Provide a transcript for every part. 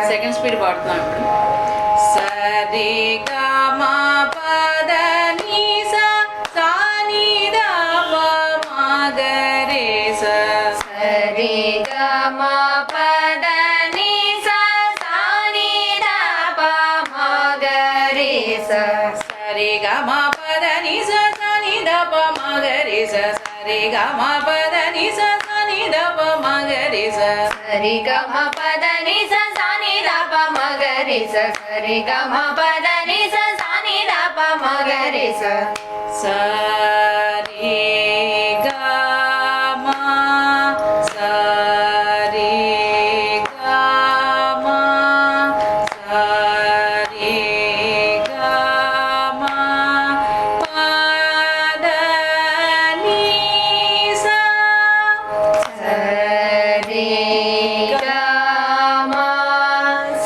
Second speed పాడుతున్నాం ఇప్పుడు. సరి గ మ పద ని స సా ని ద ప మ గ రే స. సరి గ మ పద ని స సా ని ద ప మ గ రే స. సరి గ మ పద ని స సా ని ద ప మ గ రే స. సరి గ మ పద ని స సా ని ద ప మ గ రే స. సరి గ మ పద ని స సా ని ద ప మ గ రే స. సరి గ మ పద ని స సా ని ద ప మ గ రే స. సరి గ మ సరి గ మ సరి గ మ పద ని స. సరి గ మ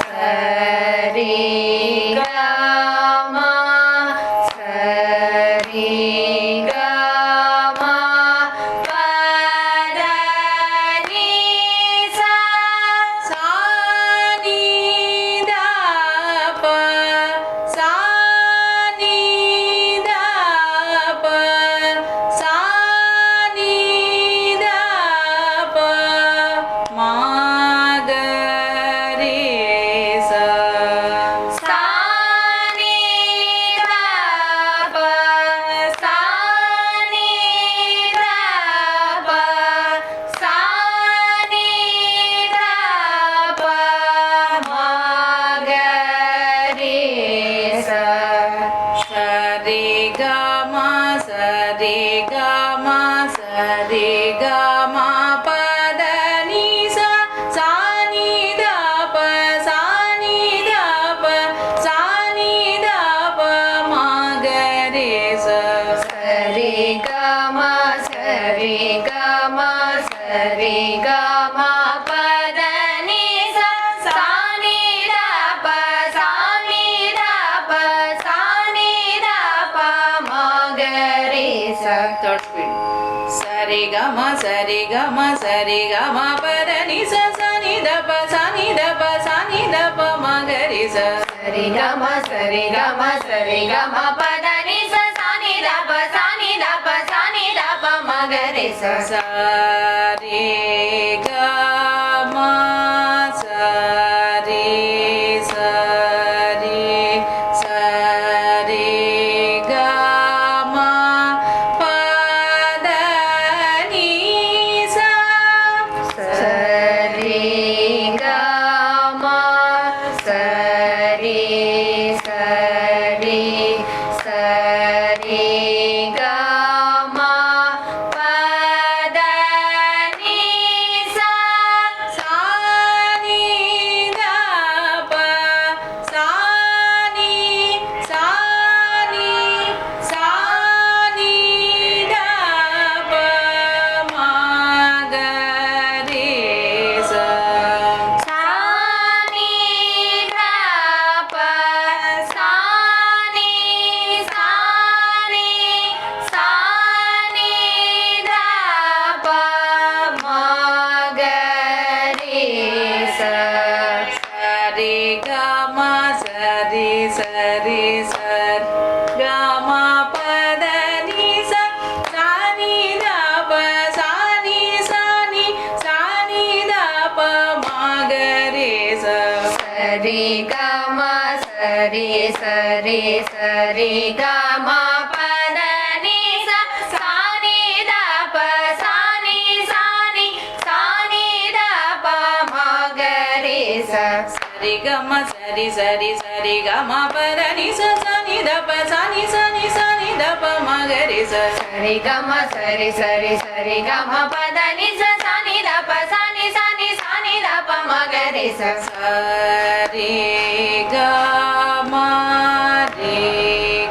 సరి గ మ సరి గ మ పద ని స. సా ని ద ప సా ని ద ప సా ని ద ప మ గ రే స. సా ని ద ప సా ని ద ప సా ని ద ప మ గ రే స. సరి గ మ సరి గ మ సరి గ మ పద ని స సా ని ద ప సా ని ద ప సా ని ద ప మ గ రే స. సరి గ మ సరి గ మ సరి గ మ పద ని స సా ని ద ప సా ని ద ప సా ని ద ప మ గ రే స. Third speed. సరి గ మ సరి గ మ సరి గ మ పద ని స సా ని ద ప సా ని ద ప సా ని ద ప మ గ రే స. సరి గ మ సరి గ మ సరి గ మ పద ని స సా ని ద ప సా ని ద ప సా ని ద ప మ గ రే స. సరి గ మ సరి సరి సరి గ మ పద ని స. సరి గ మ సరి సరి సరి గ మ పద ని స. సా ని ద ప సా ని సా ని సా ని ద ప మ గ రే స. సా ని ద ప సా ని సా ని సా ని ద ప మ గ రే స. సరి గ మ సరి సరి సరి గ మ పద ని స సా ని ద ప సా ని సా ని సా ని ద ప మ గ రే స. సరి గ మ సరి సరి సరి గ మ పద ని స సా சரி கம சரி சரி சரி கம பதனி சனி தப சனி சனி சனி தப மகரி சரி கம சரி சரி சரி கம பதனி சனி தப சனி சனி சனி தப மகரி சரி கம ரே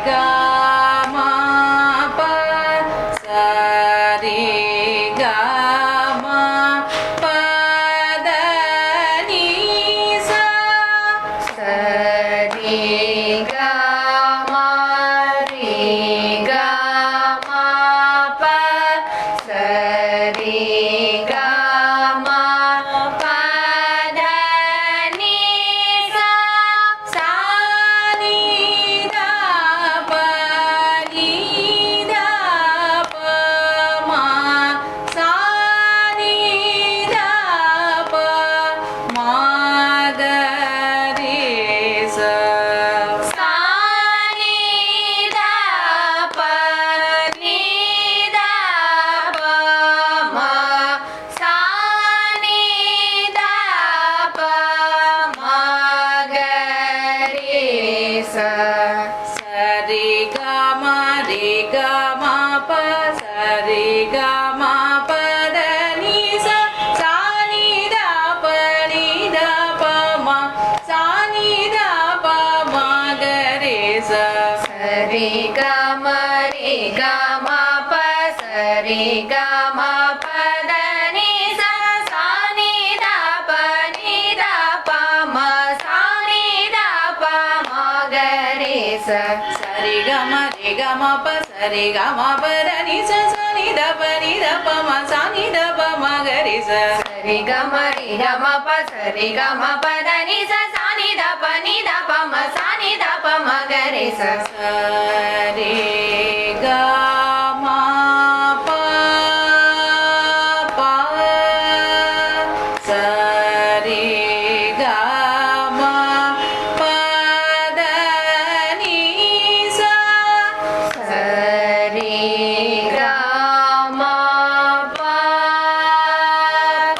கம ப சரி கம பதனி சரி கம ரே கம ப சரி கம பதனி சானி தப நீ தப மா சானி தப மகரி சானி தப நீ தப ம சானி தப மகரி சரி கம ரே கம ப சரி கம பதனி சானி தப நீ தப மா சானி தப மகரி சரி கம ரே கம ப சரி கம பதனி சானி தப நீ தப ம சானி தப மகரி சரி கம ரே கம ப சரி கம பதனி சனி தப நீ தப மா சானி தப மகரி சரி கம ரே கம ப சரி கம பதனி சானி தப நீ தப ம சானி தப மகரி சரி கம ப ப சரி கம பதனி சரி கம ப ப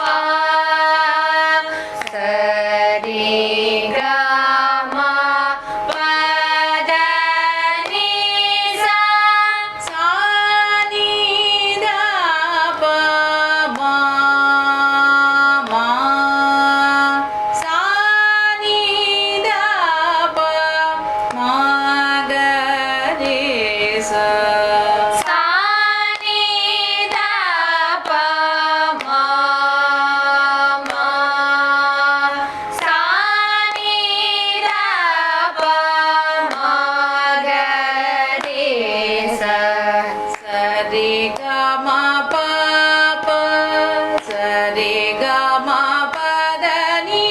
சரி கம பதனி சானி தப மா மா சானி தப மகரி சானி தப ம ம சானி தப மகரி சரி கம ப ப சரி கம பதனி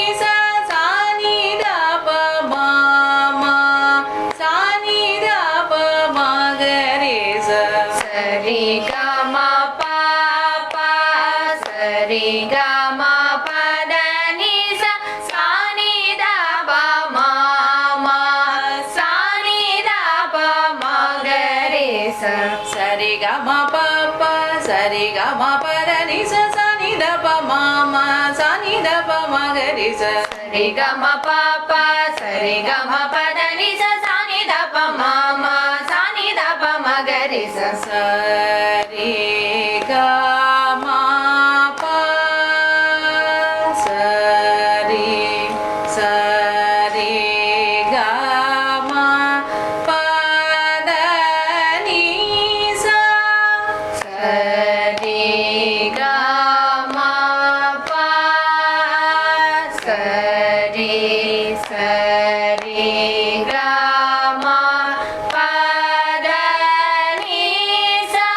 சானி தப மா மா சானி தப மகரி சரி கம ப ப சரி கம பதனி சானி தப ம ம சானி தப மகரி சரி கம ப ப சரி கம பதனி சானி தப மா மா சானி தப மகரி சரி கம ப ப சரி கம பதனி சானி தப ம ம சானி தப மகரி சரி கம ப சரி சரி கம பதனி சரி கம ப சரி சரி கம பதனி சா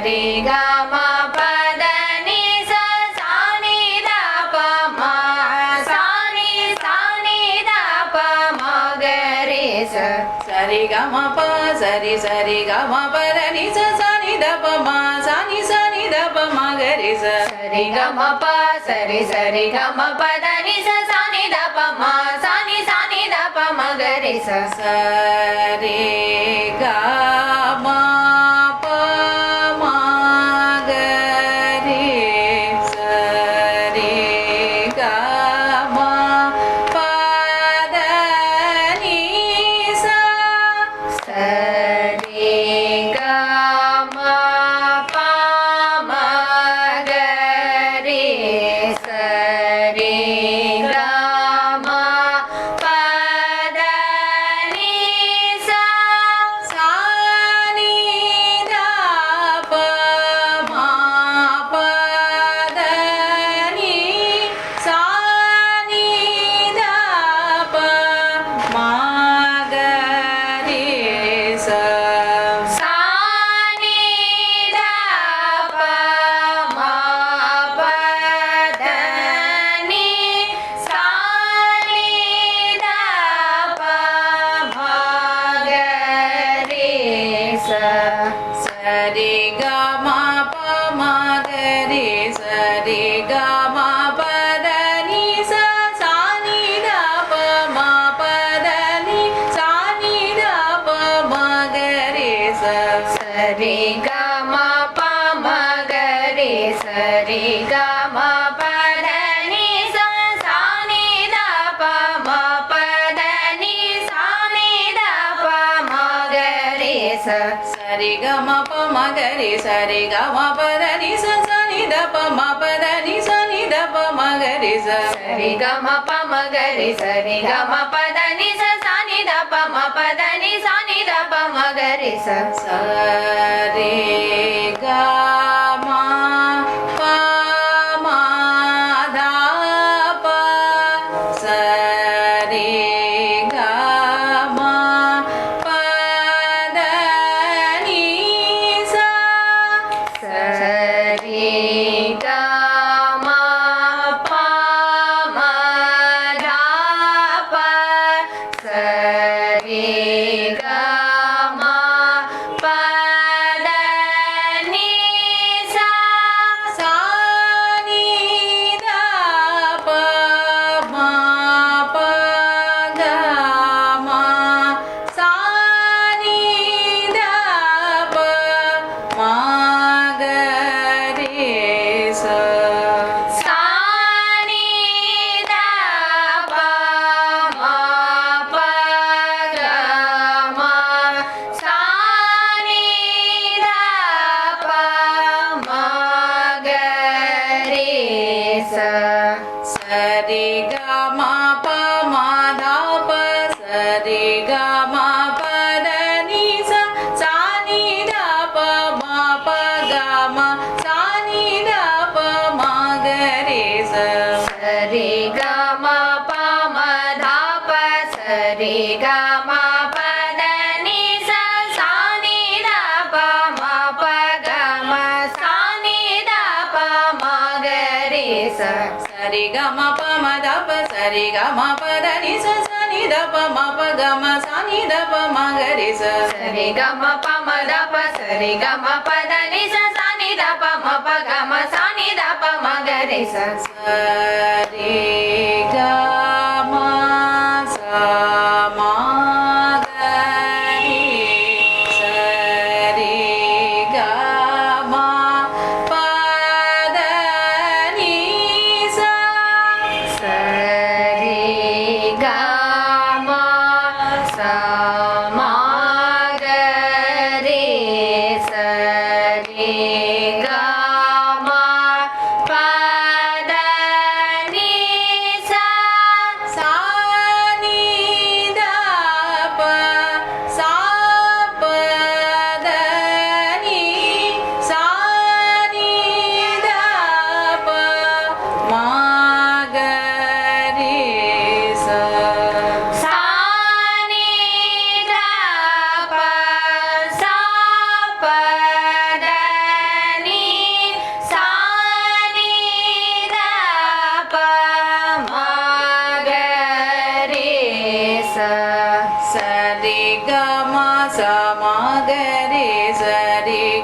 ri ga ma pa da ni sa sa ni da pa ma sa ni da pa ma ga re sa sari ga ma pa sari ga ma pa da ni sa sa ni da pa ma sa ni da pa ma ga re sa sari ga ma pa sari ga ma pa da ni sa sa ni da pa ma sa ni da pa ma ga re sa sari ga ma pa ma ga re sari ga ma pa da ni sa sari ga ma pa ma ga re sari ga ma pa da ni sa sa ni da pa ma pa da ni sa ni da pa ma ga re sa sa ni da pa ma pa da ni sa ni da pa ma ga re sa sari ga ma pa ma ga re sari ga ma pa da ni sa sa ni da pa ma pa da ni sa ni da pa ma ga re sa sari ga ma pa ma ga re sari ga ma pa da ni sa sa ni da pa ma pa da ni sa ni da pa ma ga re sa sari ga ma pa ma ga re sari ga ma pa da ni sa sa ni da pa ma pa da ni sa ni da pa ma ga re sa sari ga ma pa ma ga re sari ga ma pa da ni sa sa ni da pa ma pa da ni sa ni da pa ma ga re sa sari ga ma pa ma da pa sari ga ma pa da ni sa sari ga ma pa ma da pa sari ga ma pa da ni sa sa ni da pa ma pa ga ma sa ni da pa ma ga re sa sa ni da pa ma pa ga ma sa ni da pa ma ga re sa sari ga ma pa ma da pa sari ga ma pa da ni sa sa ni da pa ma pa ga ma sa ni da pa ma ga re sa sari ga ma pa ma da pa sari ga ma pa da ni sa sa ni da pa ma pa ga ma sa ni da pa ma ga re sa sari ga ma pa ma da pa sari ga ma pa da ni sa sa ni da pa ma pa ga ma sa ni da pa ma ga re sa sari ga ma pa ma da pa sari ga ma pa da ni sa sa ni da pa ma pa ga ma sa ni da pa ma ga re sa sari ga ma sa ma ga re sari ga ma pa da ni sa sari ga ma sa ma ga re sari ga ma pa da ni sa sa ni da pa sa pa da ni sa ni da pa ma ga re sa sa ni da pa sa pa da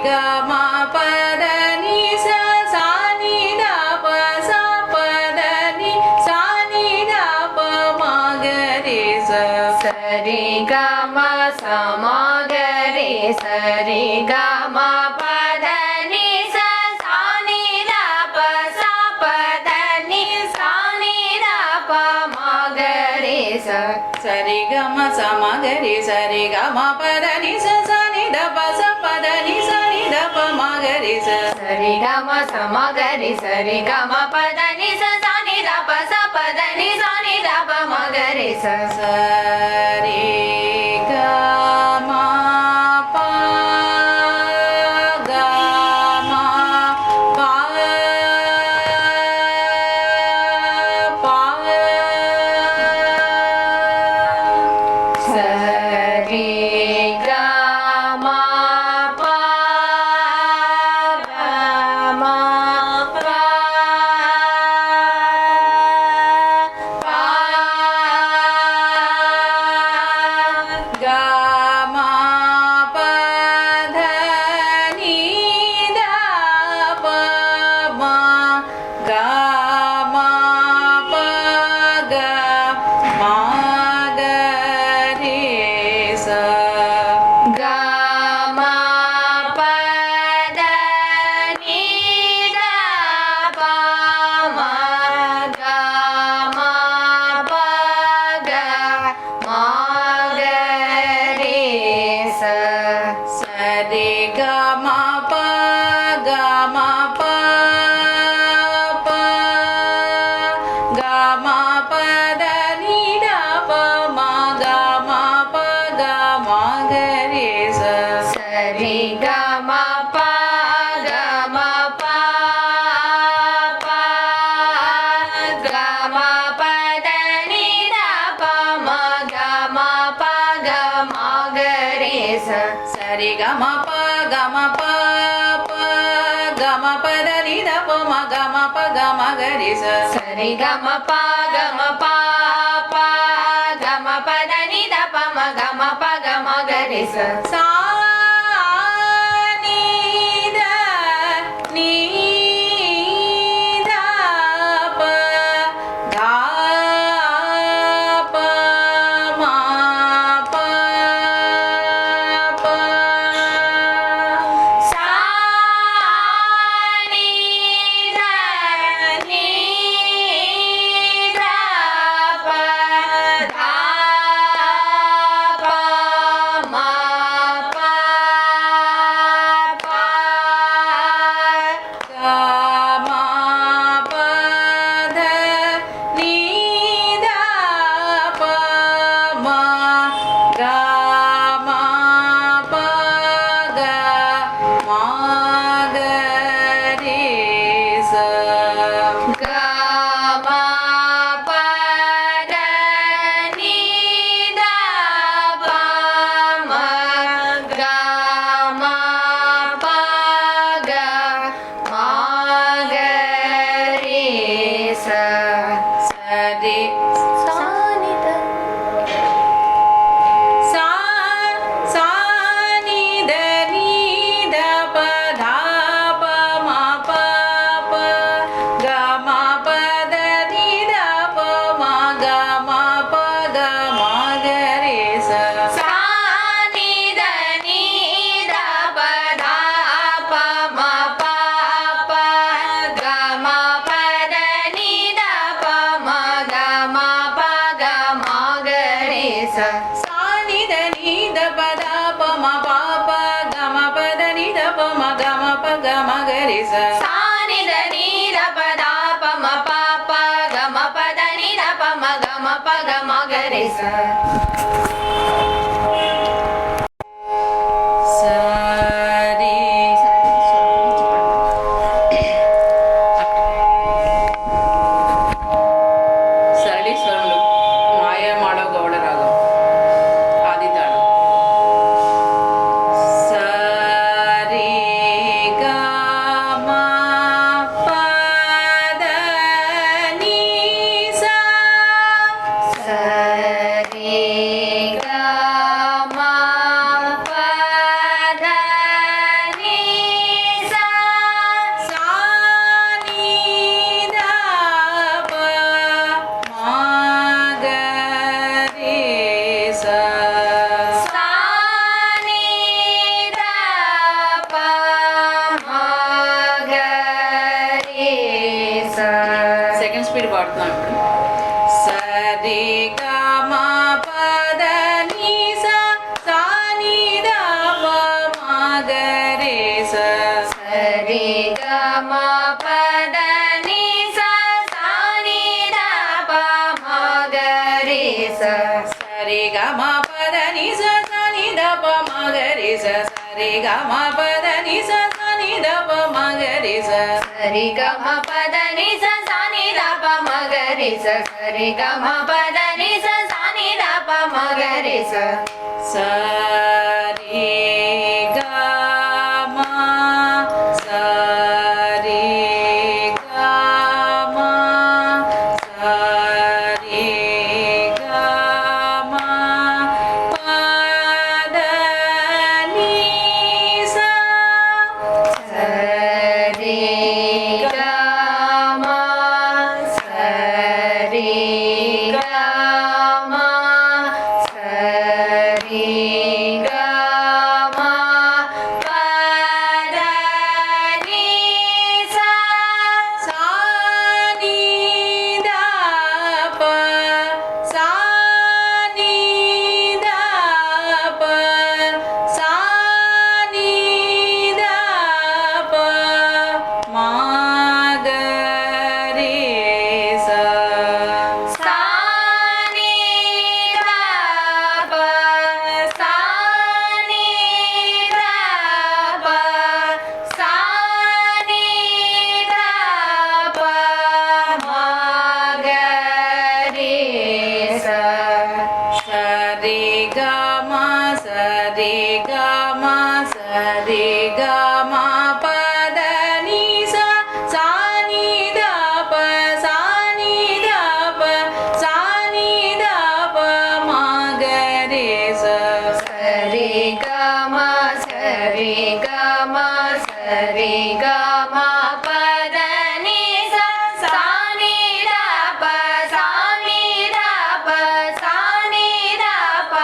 ಗ ಮ ಪದ ನಿ ಸ ಸಾ ನಿ the ಪ ಸ ಪದ ನಿ ಸಾ ನಿ ದ ಪ ಮ ಗ ರಿ ಸ ಸರಿ ಗ ಮ ಸ ಮ ಗ ರಿ ಸರಿ ಗ ಮ ಪದ ನಿ ಸ ಸಾ ನಿ ದ ಪ ಸ ಪದ ನಿ ಸಾ ನಿ ದ ಪ ಮ ಗ ರಿ ಸ ಸರಿ ಗ ಮ ಸ ಮ ಗ ರಿ ಸರಿ ಗ ಮ ಪದ ನಿ ಸ ಸಾ ನಿ ದ ಪ ಸ ಪದ ನಿ ಸಾ ನಿ ದ ಪ ಮ ಗ ರಿ ಸ ಸರಿ ಗ ಮ ಸ ಮ ಗ ರಿ ಸರಿ ಗ ಮ ಪದ ನಿ ಸ ಸಾ ನಿ ದ ಪ ಸ ಪದ ನಿ ಸಾ ನಿ ದ ಪ ಮ ಗ ರಿ ಸ ಸರಿ ಗ ಮ ಪ ಗ ಮ ಪ ಪ ಸರಿ ಗ ಮ ಪ ಗ ಮ ಪ ಪ ಗ ಮ ಪ ಧ ನಿ ದ ಪ ಮ ಗ ಮ ಪ ಗ ಮ ಗ ರಿ ಸ ಗ ಮ ಪ ದ ನಿ ದ ಪ ಮ ಗ ಮ ಪ ಗ ಮ ಗ ರಿ ಸ ಸರಿ ಗ ಮ ಪ ಗ ಮ ಪ ಪ ಗ ಮ ಪದ ನಿ ದ ಪ ಮ ಗ ಮ ಪ ಗ ಮ ಗ ರಿ ಸ ಸರಿ ಗ ಮ ಪ ಗ ಮ ಪ ಪ ಗ ಮ ಪದ ನಿ ದ ಪ ಮ ಗ ಮ ಪ ಗ ಮ ಗ ರಿ ಸ ಸರಿ ಗ ಮ ಪ ಗ ಮ ಪ ಪ ಗ ಮ ಪದ ನಿ ದ ಪ ಮ ಗ ಮ ಪ ಗ ಮ ಗ ರಿ ಸ ಸರಿ ಗ ಮ ಪ ಗ ಮ ಪ ಪ ಗ ಮ ಪದ ನಿ ದ ಪ ಮ ಗ ಮ ಪ ಗ ಮ ಗ ರಿ ಸ ಸಾ ನಿ ದ ನಿ ದ ಪ ಗ ಪ ಮ ಪ ಪ ಸಾ ನಿ ದ ನಿ ದ ಪ ಗ ಪ ಮ ಪ ಪ ಗ ಮ ಪ ಧ ನಿ ದ ಪ ಮ ಗ ಮ ಪ ಗ ಮ ಗ ರಿ ಸ ಗ ಮ ಪ ದ ನಿ ದ ಪ ಮ ಗ ಮ ಪ ಗ ಮ ಗ ರಿ ಸ ಸರಿ ಸಾ ನಿ ದ ಸಾ ಸಾ ನಿ ದ ನಿ ದ ಪ ಧ ಪ ಮ ಪ ಪ ಗ ಮ ಪ ದ ನಿ ದ ಪ ಮ ಗ ಮ ಪ ಗ ಮ ಗ ರಿ ಸ ಸಾ ನಿ ದ ನಿ ದ ಪ ಧ ಪ ಮ ಪ ಪ ಗ ಮ ಪ ದ ನಿ ದ ಪ ಮ ಗ ಮ ಪ ಗ ಮ ಗ ರಿ ಸ ಸಾ ನಿ ದ ನಿ ದ ಪ ಧ ಪ ಮ ಪ ಪ ಗ ಮ ಪ ದ ನಿ ದ ಪ ಮ ಗ ಮ ಪ ಗ ಮ ಗ ರಿ ಸ ಸಾ ನಿ ದ ನಿ ದ ಪ ಧ ಪ ಮ ಪ ಪ ಗ ಮ ಪ ದ ನಿ ದ ಪ ಮ ಗ ಮ ಪ ಗ ಮ ಗ ರಿ ಸ ಸರಿ ಸರಳಿ ಸ್ವರಗಳು ಮಾಯ ಮಾಡೋ ಗೌಡ ರಾಗ ಆದಿತಾಳ ಸರಿ ಗ ಮ ಪ ದ ನಿ ಸ ಸರಿ పాడుతున్నాం ఇప్పుడు. సరి గమ పద ని స సా ని ద ప మ గ రే స. సరి గమ పద ని స సా ని ద ప మ గ రే స. సరి గమ పద ని స సా ని ద ప మ గ రే స. సరి గమ పద ని స సా ని ద ప మ గ రే స. సరి గమ పద ని స సా ని ద ప మ గ రే స. సరి గమ పద ని స సా ని ద ప మ గ రే స. సరి గమ సరి గమ సరి గమ పద ని స. సరి గమ సరి గమ సరి గమ పద ని స. సా ని ద ప సా ని ద ప సా ని ద ప మ గ రే స. సా ని ద ప సా ని ద ప సా ని ద ప మ గ రే స. సరి గమ సరి గమ సరి గమ పద ని స సా ని ద ప సా ని ద ప సా ని ద ప మ గ రే స. సరి గమ సరి గమ సరి గమ పద ని స సా ని ద ప సా ని ద ప సా ని ద ప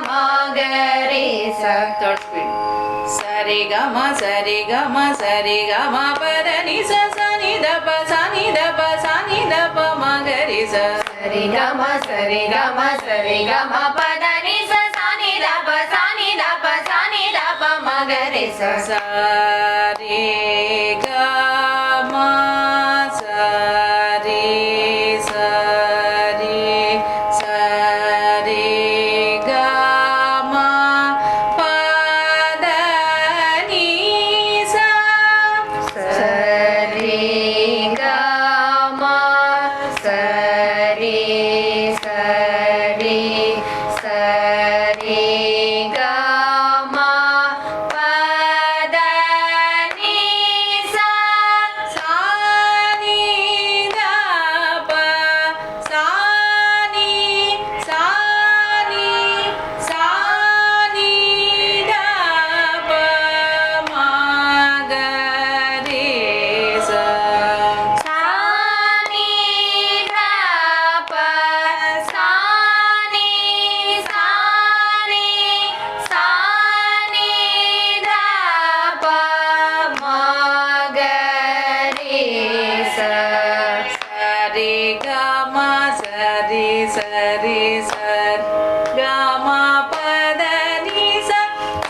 మ గ రే స. Third speed. సరి గమ సరి గమ సరి గమ పద ని స సా ని ద ప సా ని ద ప సా ని ద ప మ గ రే స. సరి గమ సరి గమ సరి గమ పద ని స సా ని ద ప సా ని ద ప సా ని ద ప మ గ రే స. సరి గమ సరి సరి సరి గమ పద ని స. సరి గమ సరి సరి సరి గమ పద ని స. సా ని ద ప సా ని సా ని సా ని ద ప మ గ రే స. సా ని ద ప సా ని సా ని సా ని ద ప మ గ రే స. సరి గమ సరి సరి సరి గమ పద ని స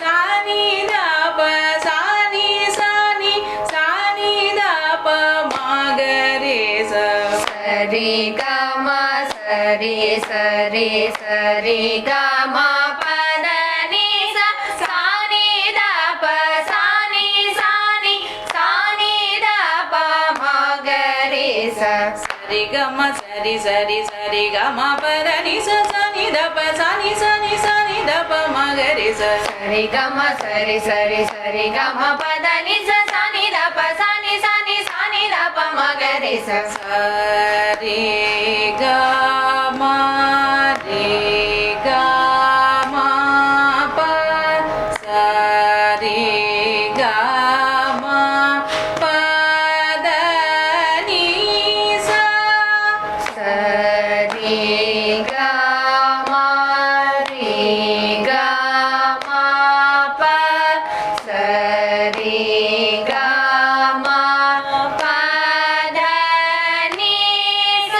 సా ని ద ప సా ని సా ని సా ని ద ప మ గ రే స. సరి గమ సరి సరి సరి గమ పద ని స సా ని ద ప సా ని సా ని సా ని ద ప మ గ రే స. సరి గమ సరి సరి సరి గమ పద ని స సా ని ద ప సా ని సా ని సా ని ద ప మ గ రే స. సరి గమ సరి సరి సరి గమ పద ని స సా ని ద ప సా ని సా ని సా ని ద ప మ గ రే స. సరి గమ రే గమ ప సరి గమ పద ని స. సరి గమ రే గమ ప సరి గమ పద ని స.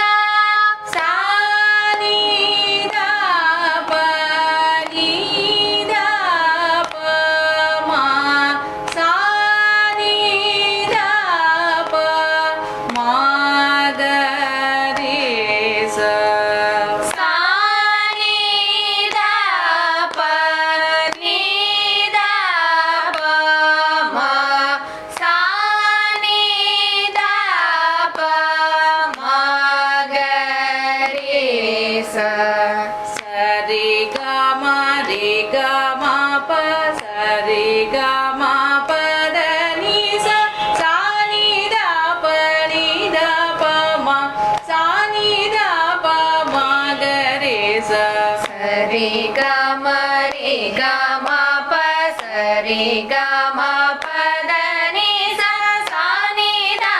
ri ga ma ri ga ma pa sa ri ga ma pa da ni sa sa ni da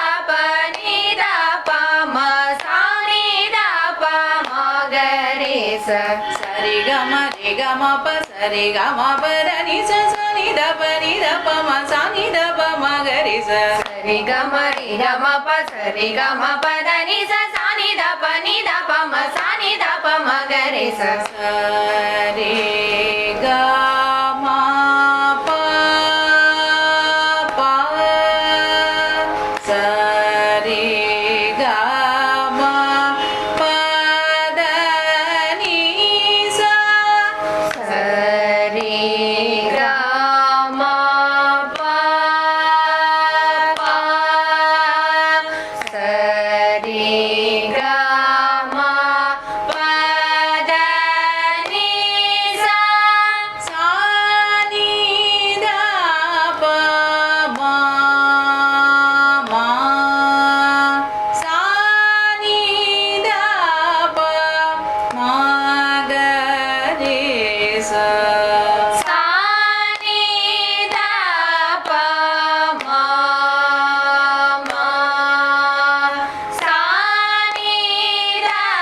pa ma sa ni da pa ma ga re sa sari ga ma pa sari ga ma pa da ni sa sa ni da pa ma sa ni da pa ma ga re sa ri ga ma pa sa ri ga ma pa da ni sa sa ni da pa ma sa ni da pa ma ga re sa sari ga ma pa pa sari ga ma pa da ni sa sa ri ga ma pa pa sa ri ga ma pa da ni sa sa ni da pa ma ma sa ni da pa ma ga re sa sa ni da pa ma ma sa ni da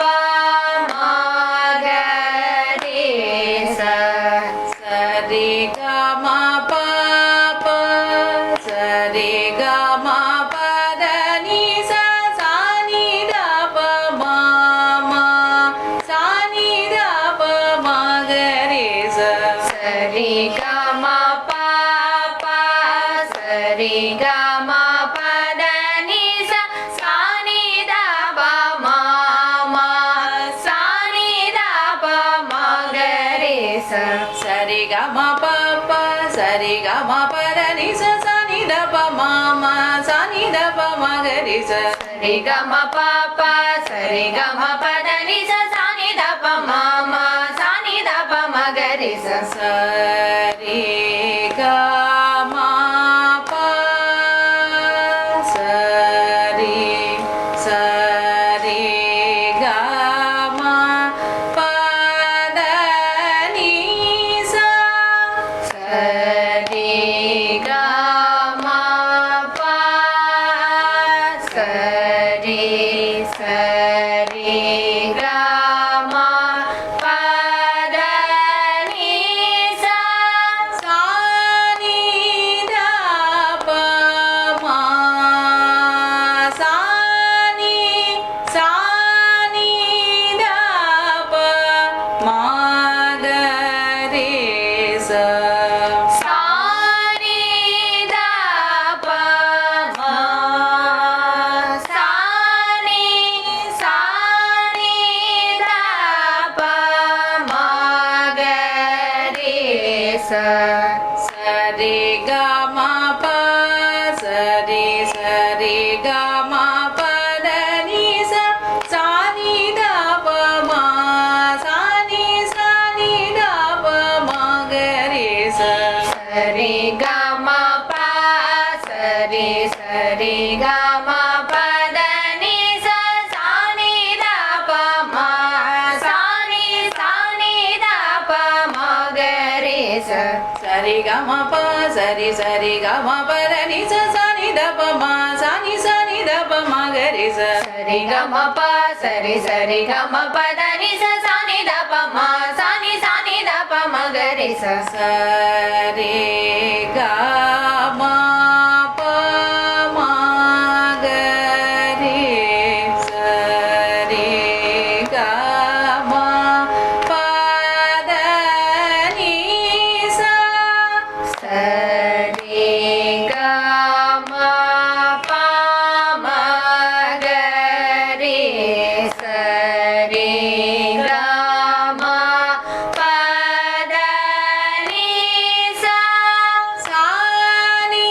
pa ma ga re sa sari ga ma pa pa sari ga ma pa da ni sa sa ni da pa ma ma sa ni da pa ma ga re sa sa ri ga ma pa pa sa ri ga ma pa da ni sa sa ni da pa ma ma sa ni da pa ma ga re sa sari ga ma pa pa sari ga ma pa da ni sa sa ni da pa ma ma sa ni da pa ma ga re sa ri ga ma pa pa sa ri ga ma pa da ni sa sa ni da pa ma ma sa ni da pa ma ga re sa sari ga ma pa sari sari ga ma pa da ni sa sa ri ga ma pa sa ri ga ma pa da ni sa sa ni da pa ma sa ni da pa ma ga re sa sa ni da pa ma sa ni da pa ma ga re sa sari ga ma pa sari sari ga ma pa da ni sa sa ni da pa ma sa ni da pa ma ga re sa ri ga ma pa sa ri ga ma pa da ni sa sa ni da pa ma sa ni da pa ma ga re sa sari ga ma pa sari sari ga ma pa da ni sa sa ni da pa ma sa ni da pa ma ga re sa ri ga ma pa sa ri ga ma pa da ni sa sa ni da pa ma sa ni da pa ma ga re sa sari ga ma pa ma ga re sari ga ma pa da ni sa sa ri ga ma pa ma ga re sa ri ga ma pa da ni sa sa ni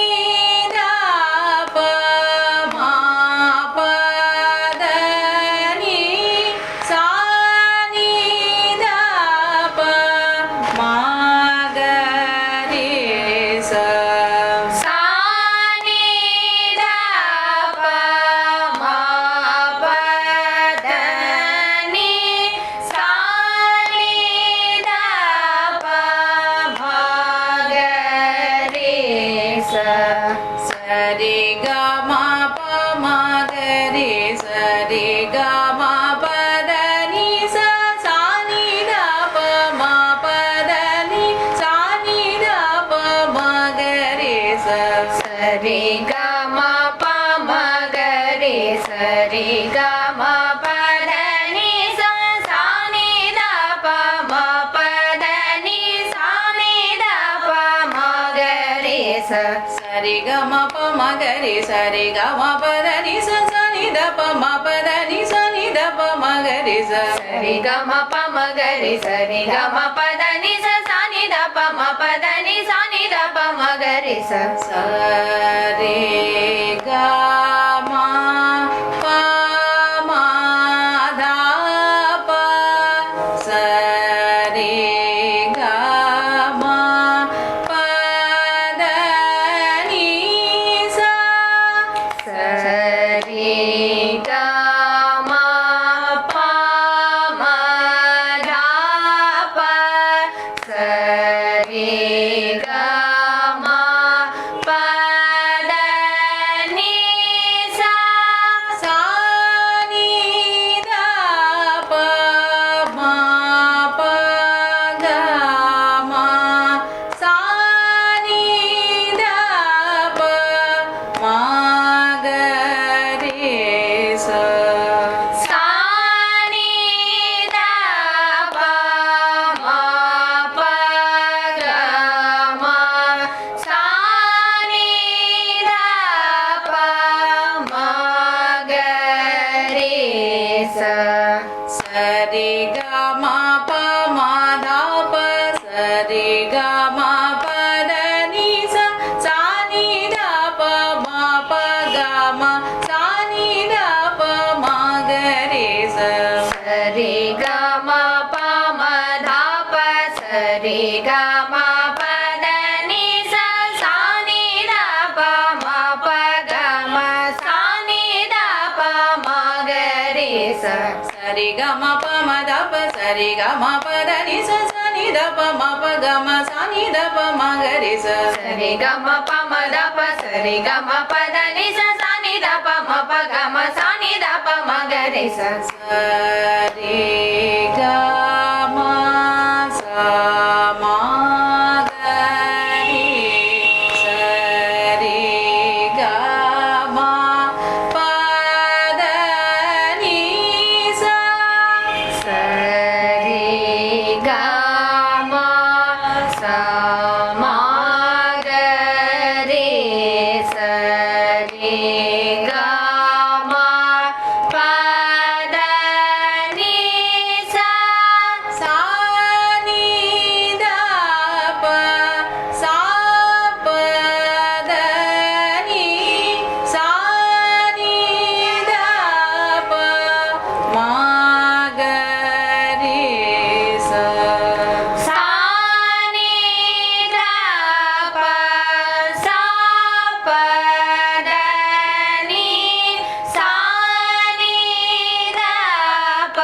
சரி comma பமகரி சரி comma பதனி சானி தப பதனி சானி தப மகரி சரி comma பமகரி சரி comma பதனி சானி தப பதனி சானி தப மகரி சரி கமா பமகரி சரி கமா பதனி சானி தப பதனி சானி தப மகரி சரி கமா பமகரி சரி கமா பதனி சானி தப பதனி சானி தப மகரி சரி கமா பமா தப சரி கமா பதனி சரி கமா பமா தப சரி கமா பதனி சானி தப மா பகமா சானி தப மகரி சானி தப மா பகமா சானி தப மகரி சரி கமா பமா தப சரி கமா பதனி சானி தப மா பகமா சானி தப மகரி சரி கமா பமா தப சரி கமா பதனி சானி தப மா பகமா சானி தப மகரி சரி கமா பமா தப சரி கமா பதனி சானி தப மா பகமா சானி தப மகரி சரி கமா பமா தப சரி கமா பதனி சானி தப மா பகமா சானி தப மகரி சரி கமா சமகரி சரி கமா பதனி சரி கமா சமகரி சரி கமா பதனி சானி தப சாபதனி சானி தப மகரி சானி தப சாபதனி சானி தப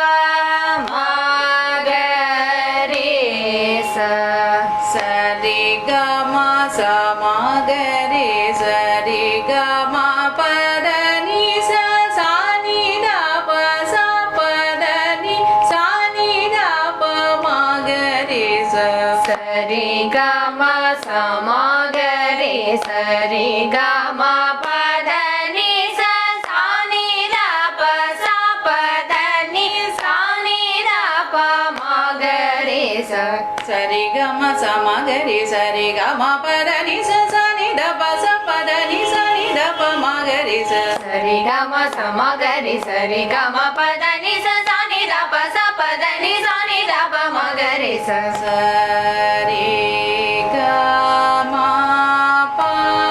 மகரி சரி கமா சமகரி சரி கமா பதனி சானி தப சாபதனி சானி தப மகரி சரி கமா சமகரி சரி கமா பதனி சானி தப சாபதனி சானி தப மகரி சரி கமா சமகரி சரி கமா பதனி சானி தப சாபதனி சானி தப மகரி சரி கமா சமகரி சரி கமா பதனி சானி தப சாபதனி சானி தப மகரி சரி கமா பகமா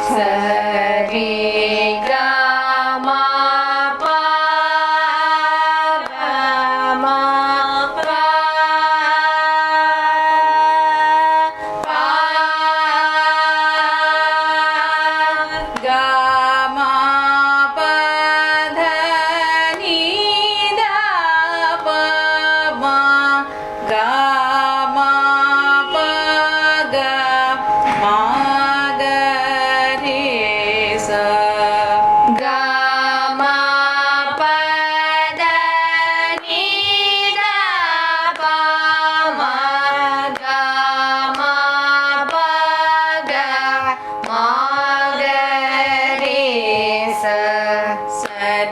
சரி கமா பகமா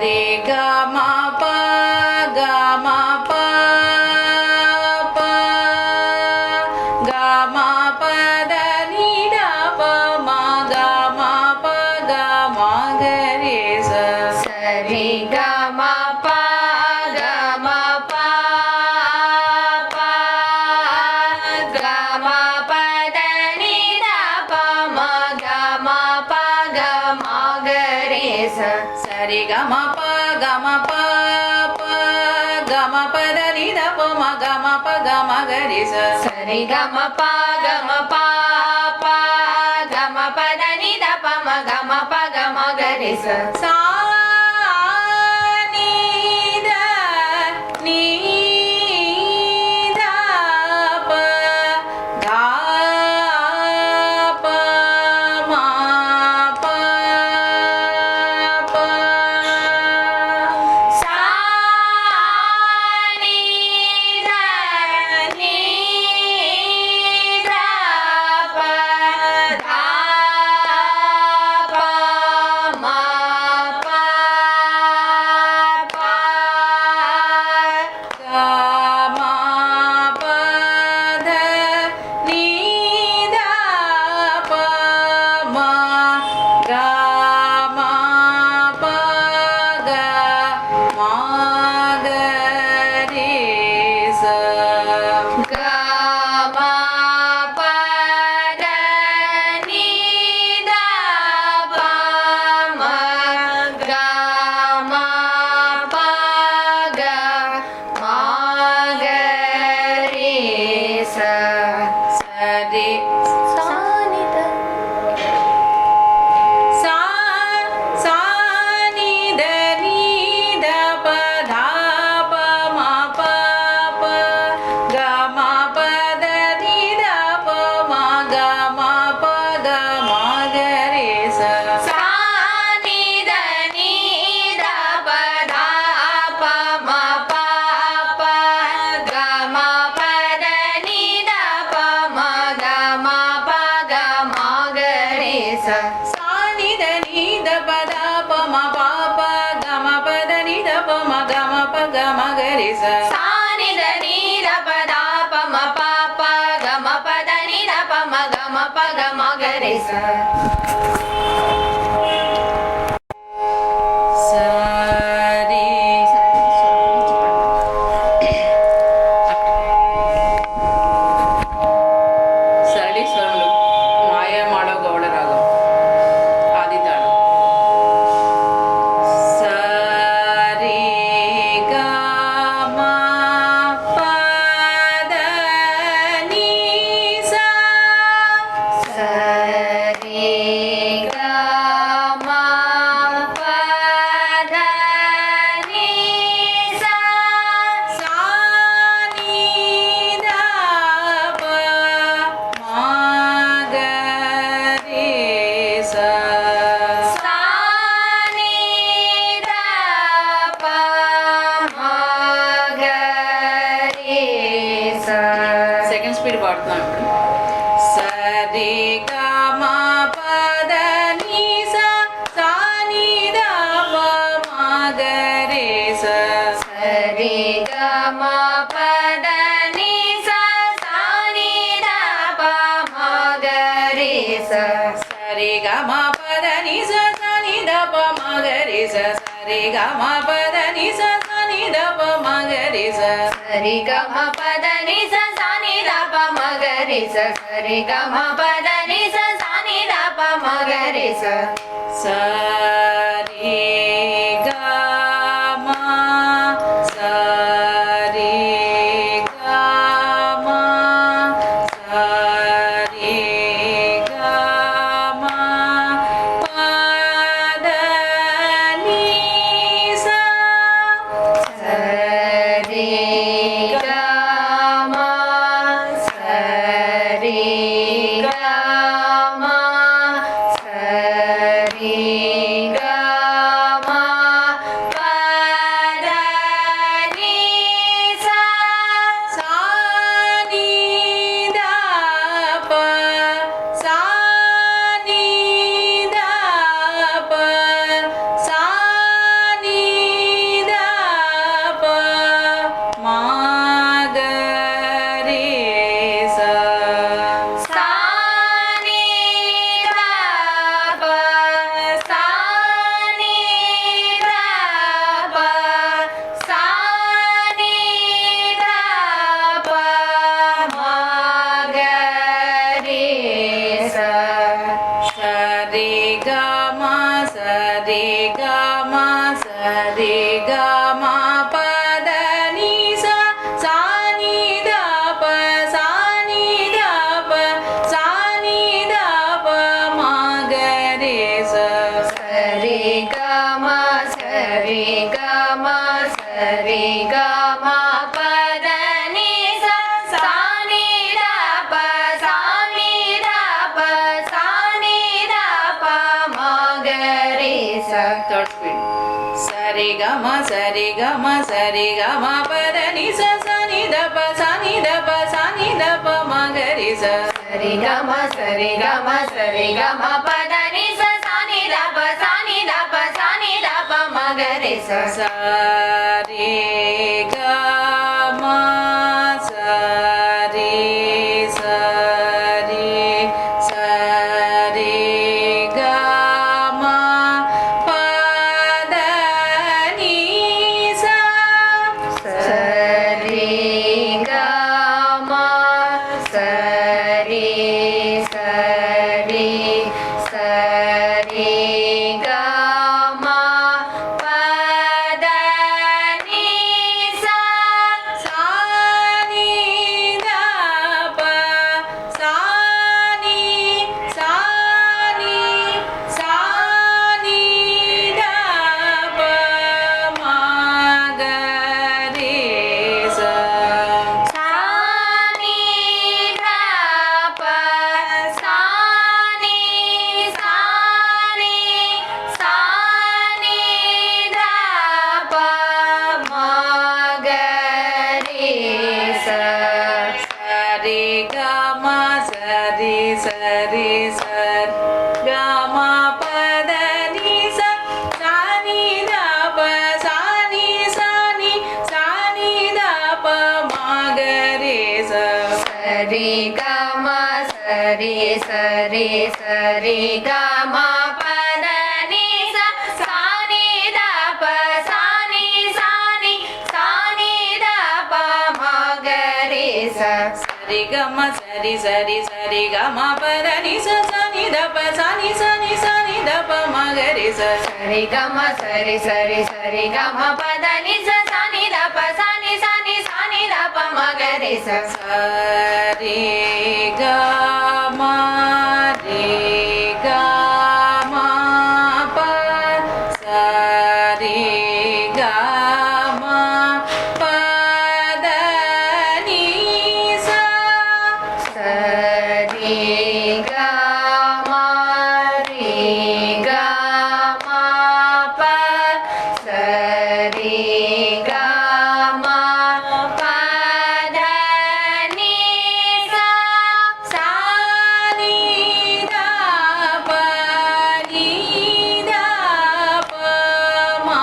சரி கம ப கம ப ப கம பத நித ப ம கம ப கம கரி ச சரி கம ப கம ப ப கம பத நித ப ம கம ப கம கரி ச சரி கம ப கம ப ப கம பத நித ப ம கம ப கம கரி ச சரி கம ப கம ப ப கம பத நித ப ம கம ப கம கரி ச சா நீ த நீ த ப கா ப ம ப ப சா நீ த நீ த ப தா ப ம ப ப கா ம ப த நீ த ப ம கா ம ப க ம க ரீ ச க ம ப த நீ த ப ம க ம ப க ம க ரீ ச சரி சா நி த சா சா நீ த நீ த ப தா ப ம ப ப க ம ப த நீ த ப ம க ம ப க ம க ரீ ச சா நி த நீ த ப தா ப ம ப ப க ம ப த நீ த ப ம க ம ப க ம க ரீ ச சா நீ த நீ த ப தா ப ம ப ப க ம ப த நீ த ப ம க ம ப க ம க ரீ ச சா நி த நீ த ப தா ப ம ப ப க ம ப த நீ த ப ம க ம ப க ம க ரீ ச சரி ಸರಳೀಶ್ವರನು ಮಾಯ ಮಾಡೋ ಗೌಡ ರಾಗ ಆದಿತಾಳು ಸರಿ ಗ ಮ ಪದ ನೀ ಸ சரி க ம ப த நீ ச சா நீ த ப ம க ரீ ச சா நி த ப ம க ரீ ச సెకండ్ స్పీడ్ పాడుతున్నాం ఇప్పుడు సరి గ మ పద నీ స సా నీ ద ప మ గ రే స சரி க ம ப த நீ ச சா நி த ப ம க ரீ ச సరి గ మ పద నీ స సా నీ ద ప మ గ రే స సరి గ మ పద నీ స సా నీ ద ప మ గ రే స சரி க ம ப த நீ ச சா நி த ப ம க ரீ ச சரி க ம ப த நீ ச சா நி த ப ம க ரீ ச சரி க ம சரி க ம சரி க ம பத நீ ச சரி க ம சரி க ம சரி க ம சரி கம சரி கம பத நீ சா சா நீ த ப சா நீ த ப சா நீ த ப ம க ரே சா. Third speed. Sari gama sari gama sari gama pada ni sa sa ni da pa sa ni da pa sa ni da pa ma ga re sa. சரி கம சரி கம சரி கம பத நீ சா சா நீ த ப சா நீ த ப சா நீ த ப ம க ரே சா. Sari gama sari sari sari gama pada ni sa. சரி கம சரி சரி சரி கம பத நீ சா Sa ni da pa sa ni sa ni sa ni da pa ma ga re sa. சா நீ த ப சா நீ சா நீ சா நீ த ப ம க ரே சா. Sari gama sari sari sar gama pada ni sa sa ni da pa sa ni sa ni da pa ma ga re sa. சரி கம சரி சரி சரி கம பத நீ சா சா நீ த ப சா நீ சா நீ சா நீ த ப ம க ரே சா. Sari gama sari sari sari gama pada ni sa sa ni da pa sa ni da pa ma ga re sa. சரி கம சரி சரி சரி கம பத நீ சா சா நீ த ப சா நீ த ப ம க ரே சா. Sari gama re gama pa sari gama pada ni sa. சரி கம ரே கம ப சரி கம பத நீ சா Sa ni da pa ni da pa ma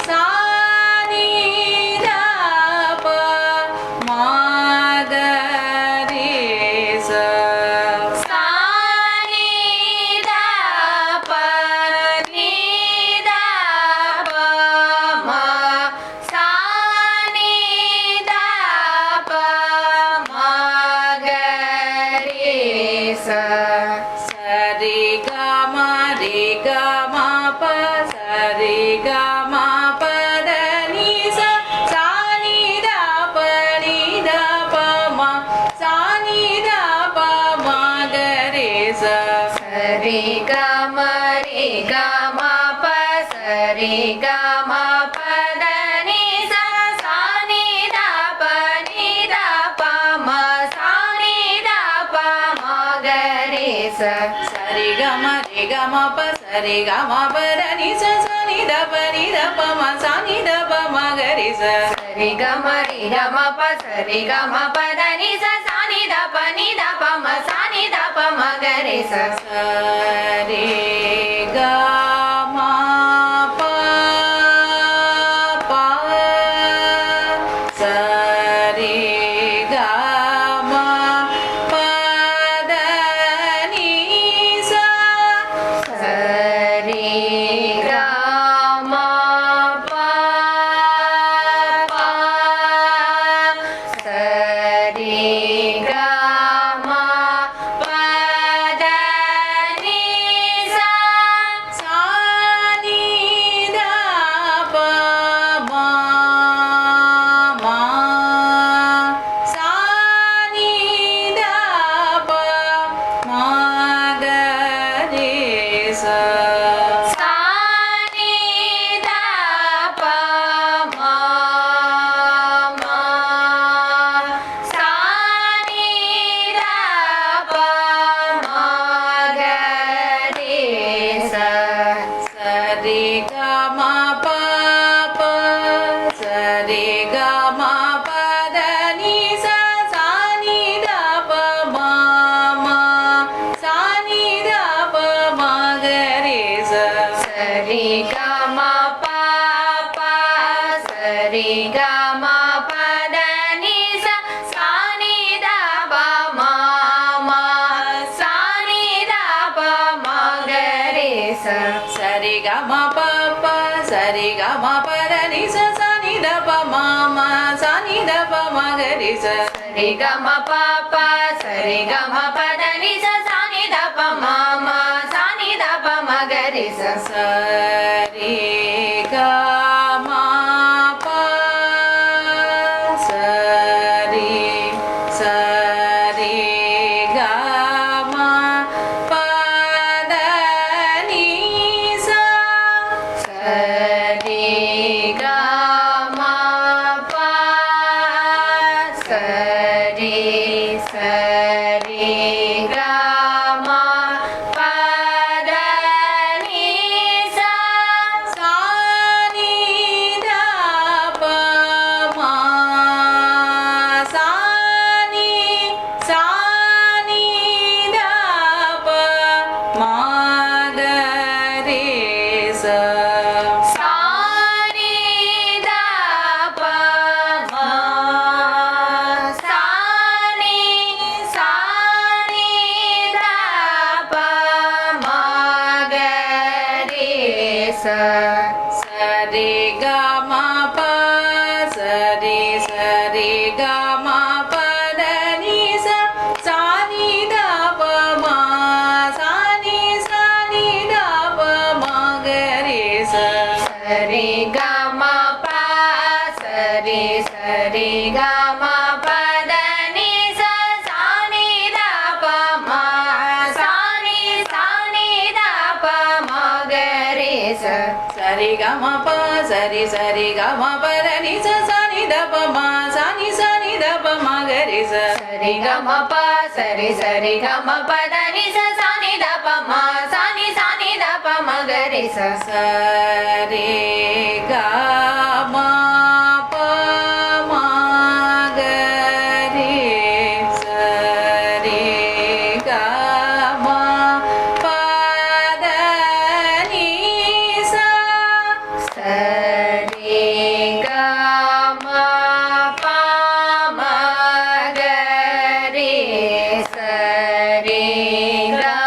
sa ni da pa ma ga re sa. சா நீ த ப நீ த ப ம சா நீ த ப ம க ரே சா. Sari gama re gama pa sari gama pa da ni sa sa ni da pa ma sa ni da pa ma ga re sa. சரி கம ரே கம ப சரி கம பத நீ சா சா நீ த ப ம சா நீ த ப ம க ரே சா. Sari gama re gama pa sari gama pa da ni sa ni da pa ma sa ni da pa ma ga re sa. சரி கம ரே கம ப சரி கம பத நீ சா சா நீ த ப ம சா நீ த ப ம க ரே சா. Sari gama pa pa sari gama pa da ni sa. சரி கம ப ப சரி கம பத நீ சா. Sa ri ga ma pa da ni sa sa ni da pa ma ma sa ni da pa ma ga re sa sa re ga ma pa pa sa re ga ma pa da ni sa sa ni da pa ma ma sa ni da pa ma ga re sa re ga ma pa pa sa re ga ma pa da ni sa sa ni da pa ma ma sa ni da pa ma ga re sa sa re ga ma pa sa re ga ma pa da ni sa sa re ga ma pa sa re ga ma pa da ni sa sa ni da pa ma sa ni da pa ma ga re sa sa ni da pa ma sa ni da pa ma ga re sa sa re ga ma pa sa re ga ma pa da ni sa sa ni da pa ma sa ni da pa ma ga re sa sa re ga ma pa sa re ga ma pa da ni sa sa ni da pa ma sa ni da pa ma ga re sa sa re ga ma pa sa re ga ma pa da ni sa sa ni da pa ma sa ni da pa ma ga re sa sa re ga ma pa sa re ga ma pa da ni sa sa ni da pa ma sa ni da pa ma ga re sa sa re ga ma pa ma ga re sa re ga ma pa da ni sa sa re ga ma pa ma ga re sa re ga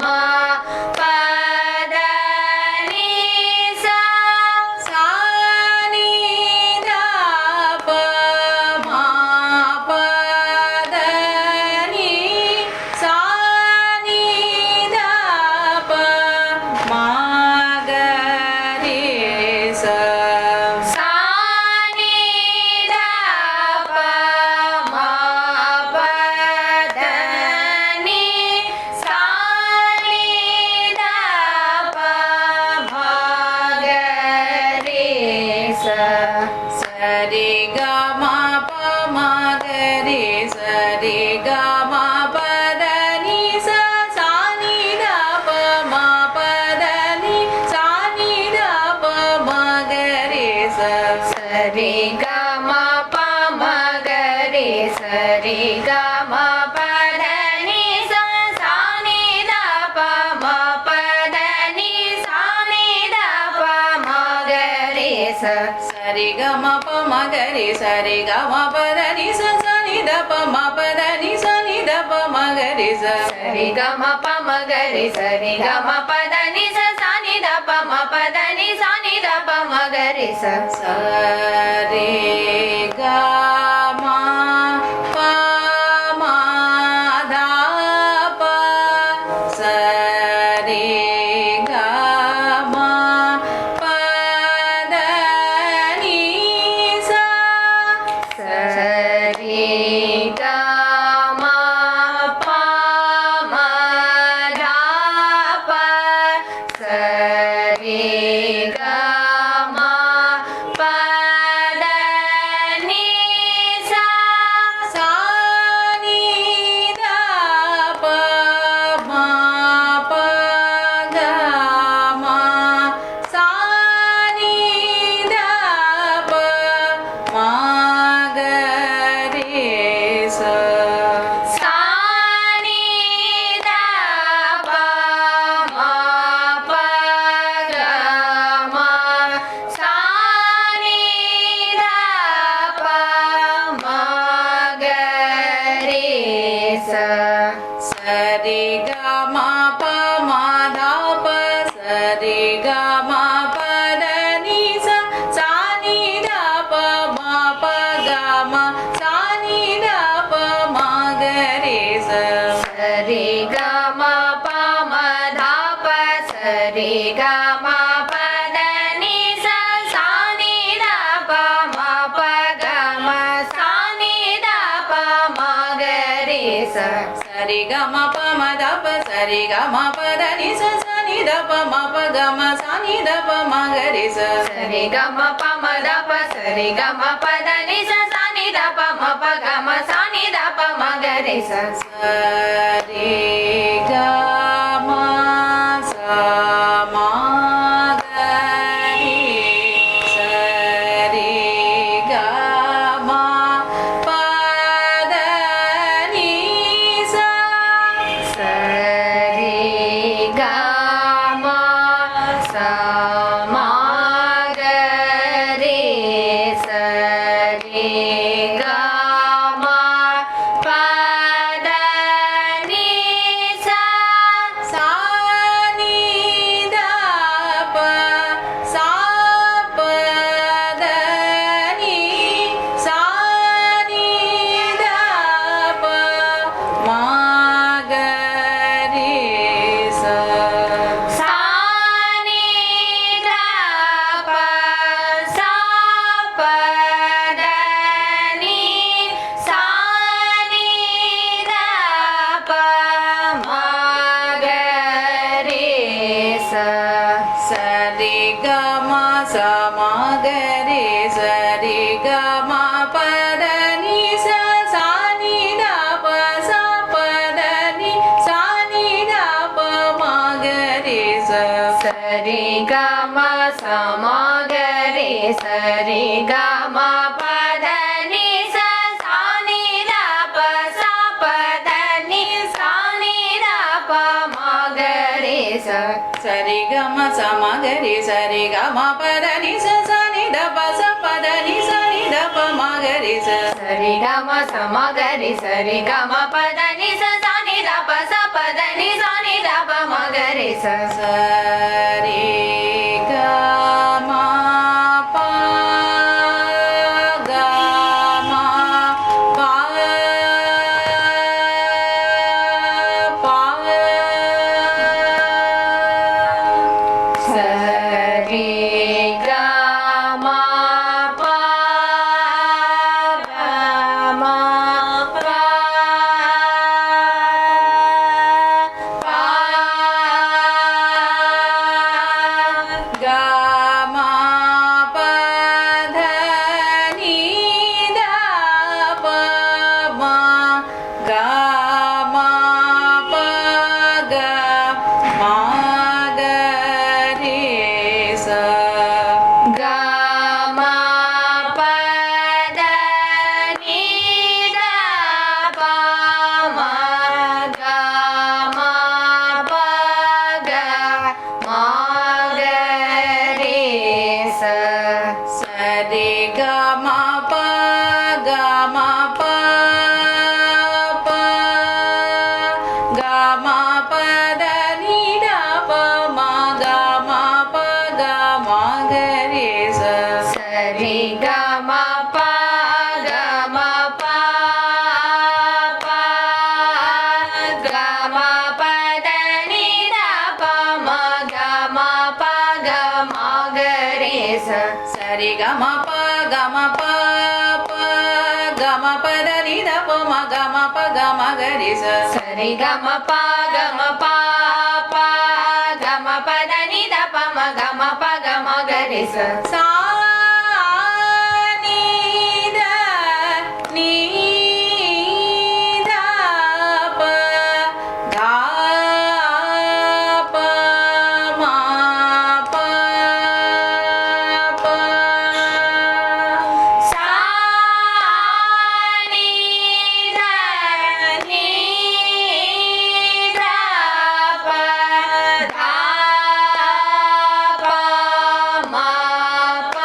ma pa da ni sa sa ni da pa ma pa da ni sa ni da pa ma ga re sa sa ni da pa ma pa da ni sa ni da pa ma ga re sa sa re ga ma pa ma ga re sa re ga ma pa da ni sa sa ni da pa ma pa da ni sa ni da pa ma ga re sa sa re ga ma pa ma ga re sa re ga ma pa da ni sa sa ni da pa ma pa da ni sa ni da pa ma ga re sa sa re ga ma pa ma ga re sa re ga ma pa da ni sa sa ni da pa ma pa da ni sa ni da pa ma ga re sa sa re ga ma pa ma ga re sa re ga ma pa da ni sa sa ni da pa ma pa da ni sa ni da pa ma ga re sa sa re ga ma pa ma da pa sa re ga ma pa da ni sa sa re ga ma pa ma da pa sa re ga ma pa da ga ma pa ma da pa sa re ga ma pa da ni sa sa ni da pa ma pa ga ma sa ni da pa ma ga re sa re ga ma pa ma da pa sa re ga ma pa da ni sa sa ni da pa ma pa ga ma sa ni da pa ma ga re sa re ga ma sa ma ga re sa re ga ma pa da ni sa re ga ma sa ma ga re sa re ga ma pa da ni sa sa ni da pa sa pa da ni sa ni da pa ma ga re sa sa ni da pa sa pa da ni sa ni da pa ma ga re sa sa re ga ma sa ma ga re sa re ga ma pa da ni sa sa ni da pa sa pa da ni sa ni da pa ma ga re sa re ga ma sa ma ga re sa re ga ma pa da ni sa sa ni da pa sa pa da ni sa ni da pa ma ga re sa sa re ga ma sa ma ga re sa re ga ma pa da ni sa sa ni da pa sa pa da ni sa ni da pa ma ga re sa re ga ma sa ma ga re sa re ga ma pa da ni sa sa ni da pa sa pa da ni sa ni da pa ma ga re sa sa re ga ma pa ga ma pa pa sa re ga ma pa ga ma pa pa ga ma pa dha ni da pa ma ga ma pa ga ma ga re sa ga ma pa da ni da pa ma ga ma pa ga ma ga re sa sa re ga ma pa ga ma pa pa ga ma pa da ni da pa ma ga ma pa ga ma ga re sa re ga ma pa ga ma pa pa ga ma pa da ni da pa ma ga ma pa ga ma ga re sa sa re ga ma pa ga ma pa pa ga ma pa da ni da pa ma ga ma pa ga ma ga re sa re ga ma pa ga ma pa pa ga ma pa da ni da pa ma ga ma pa ga ma ga re sa sa ni da ni da pa ga pa ma pa pa sa ni da ni da pa da pa ma pa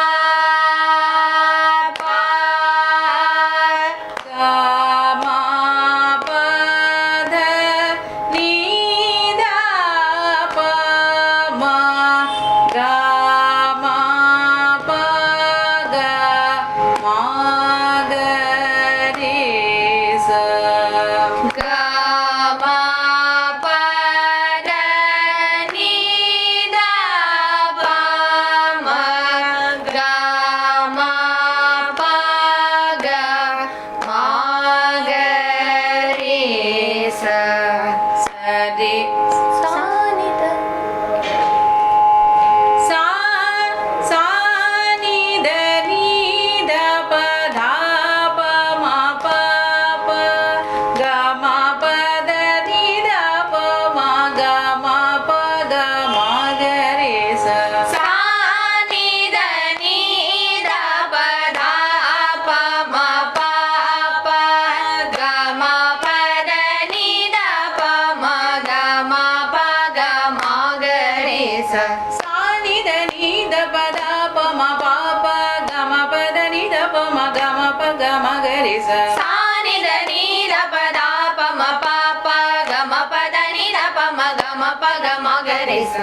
ಗರಿ ಸ ಸಾ ನಿ the ನಿ the ಪ the ಪ ಮ ಪ ಪ ಗ ಮ ಪ ದ ನಿ ದ ಪ ಮ ಗ ಮ ಪ ಗ ಮ ಗ ರಿ ಸ